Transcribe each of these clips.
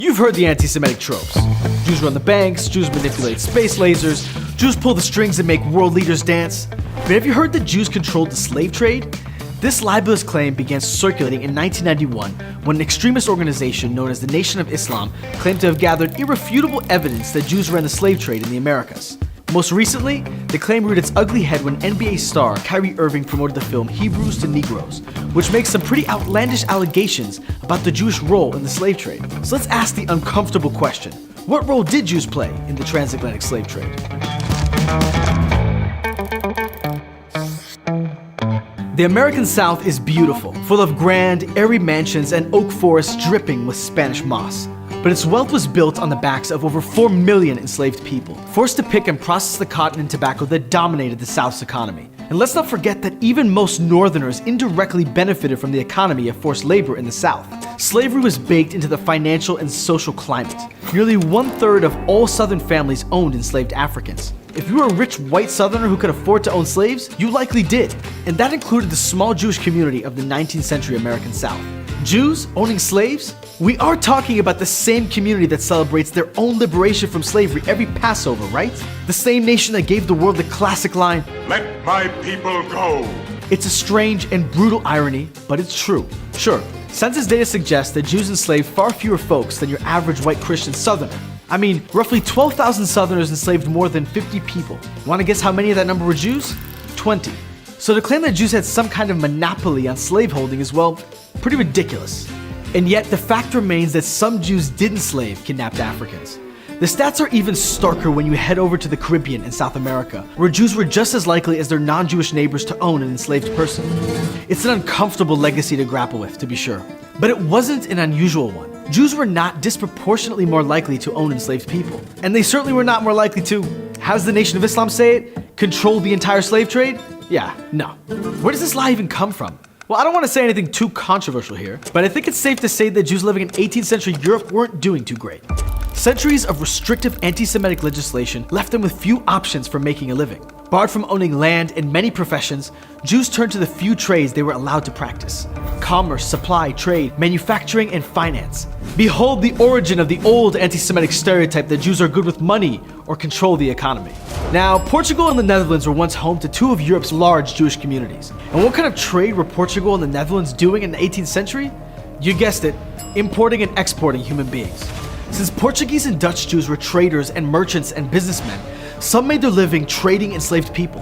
You've heard the anti-Semitic tropes. Jews run the banks, Jews manipulate space lasers, Jews pull the strings and make world leaders dance. But have you heard that Jews controlled the slave trade? This libelous claim began circulating in 1991 when an extremist organization known as the Nation of Islam claimed to have gathered irrefutable evidence that Jews ran the slave trade in the Americas. Most recently, the claim reared its ugly head when NBA star Kyrie Irving promoted the film Hebrews to Negroes, which makes some pretty outlandish allegations about the Jewish role in the slave trade. So let's ask the uncomfortable question: what role did Jews play in the transatlantic slave trade? The American South is beautiful, full of grand, airy mansions and oak forests dripping with Spanish moss. But its wealth was built on the backs of over 4 million enslaved people, forced to pick and process the cotton and tobacco that dominated the South's economy. And let's not forget that even most Northerners indirectly benefited from the economy of forced labor in the South. Slavery was baked into the financial and social climate. Nearly 1/3 of all Southern families owned enslaved Africans. If you were a rich white Southerner who could afford to own slaves, you likely did. And that included the small Jewish community of the 19th century American South. Jews owning slaves? We are talking about the same community that celebrates their own liberation from slavery every Passover, right? The same nation that gave the world the classic line, "Let my people go." It's a strange and brutal irony, but it's true. Sure, census data suggests that Jews enslaved far fewer folks than your average white Christian Southerner. I mean, roughly 12,000 Southerners enslaved more than 50 people. Want to guess how many of that number were Jews? 20. So to claim that Jews had some kind of monopoly on slaveholding is, well, pretty ridiculous. And yet, the fact remains that some Jews did enslave kidnapped Africans. The stats are even starker when you head over to the Caribbean and South America, where Jews were just as likely as their non-Jewish neighbors to own an enslaved person. It's an uncomfortable legacy to grapple with, to be sure. But it wasn't an unusual one. Jews were not disproportionately more likely to own enslaved people. And they certainly were not more likely to, how does the Nation of Islam say it, control the entire slave trade? Yeah, no. Where does this lie even come from? Well, I don't want to say anything too controversial here, but I think it's safe to say that Jews living in 18th century Europe weren't doing too great. Centuries of restrictive anti-Semitic legislation left them with few options for making a living. Barred from owning land and many professions, Jews turned to the few trades they were allowed to practice: commerce, supply, trade, manufacturing, and finance. Behold the origin of the old anti-Semitic stereotype that Jews are good with money or control the economy. Now, Portugal and the Netherlands were once home to two of Europe's large Jewish communities. And what kind of trade were Portugal and the Netherlands doing in the 18th century? You guessed it, importing and exporting human beings. Since Portuguese and Dutch Jews were traders and merchants and businessmen, some made their living trading enslaved people.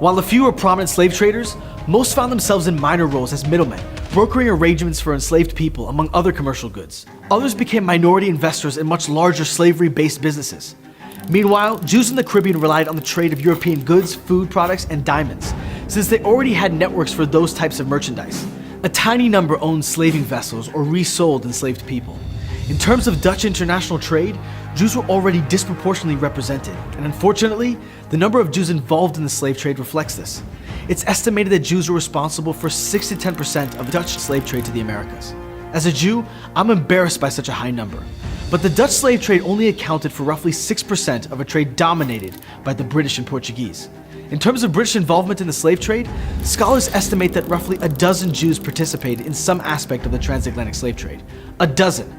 While a few were prominent slave traders, most found themselves in minor roles as middlemen, brokering arrangements for enslaved people among other commercial goods. Others became minority investors in much larger slavery-based businesses. Meanwhile, Jews in the Caribbean relied on the trade of European goods, food products, and diamonds, since they already had networks for those types of merchandise. A tiny number owned slaving vessels or resold enslaved people. In terms of Dutch international trade, Jews were already disproportionately represented, and unfortunately, the number of Jews involved in the slave trade reflects this. It's estimated that Jews were responsible for 6 to 10% of Dutch slave trade to the Americas. As a Jew, I'm embarrassed by such a high number. But the Dutch slave trade only accounted for roughly 6% of a trade dominated by the British and Portuguese. In terms of British involvement in the slave trade, scholars estimate that roughly a dozen Jews participated in some aspect of the transatlantic slave trade. A dozen.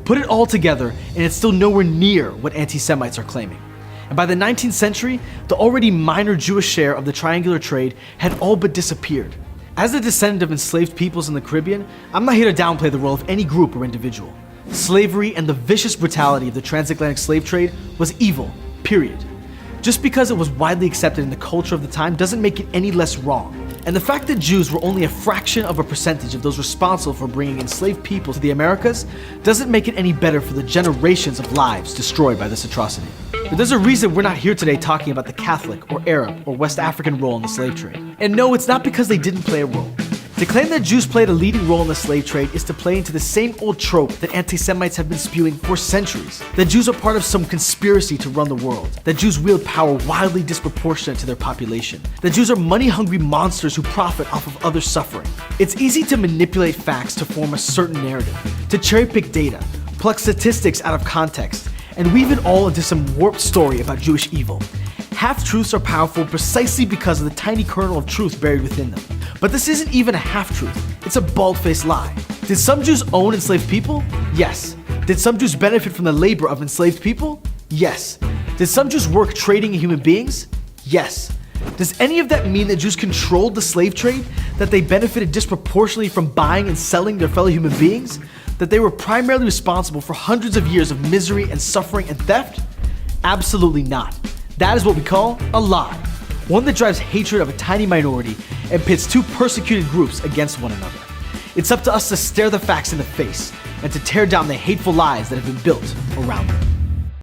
Put it all together, and it's still nowhere near what anti-Semites are claiming. And by the 19th century, the already minor Jewish share of the triangular trade had all but disappeared. As a descendant of enslaved peoples in the Caribbean, I'm not here to downplay the role of any group or individual. Slavery and the vicious brutality of the transatlantic slave trade was evil, period. Just because it was widely accepted in the culture of the time doesn't make it any less wrong. And the fact that Jews were only a fraction of a percentage of those responsible for bringing enslaved people to the Americas doesn't make it any better for the generations of lives destroyed by this atrocity. But there's a reason we're not here today talking about the Catholic or Arab or West African role in the slave trade. And no, it's not because they didn't play a role. To claim that Jews played a leading role in the slave trade is to play into the same old trope that anti-Semites have been spewing for centuries. That Jews are part of some conspiracy to run the world. That Jews wield power wildly disproportionate to their population. That Jews are money-hungry monsters who profit off of others' suffering. It's easy to manipulate facts to form a certain narrative, to cherry-pick data, pluck statistics out of context, and weave it all into some warped story about Jewish evil. Half-truths are powerful precisely because of the tiny kernel of truth buried within them. But this isn't even a half-truth, it's a bald-faced lie. Did some Jews own enslaved people? Yes. Did some Jews benefit from the labor of enslaved people? Yes. Did some Jews work trading in human beings? Yes. Does any of that mean that Jews controlled the slave trade? That they benefited disproportionately from buying and selling their fellow human beings? That they were primarily responsible for hundreds of years of misery and suffering and theft? Absolutely not. That is what we call a lie. One that drives hatred of a tiny minority and pits two persecuted groups against one another. It's up to us to stare the facts in the face and to tear down the hateful lies that have been built around them.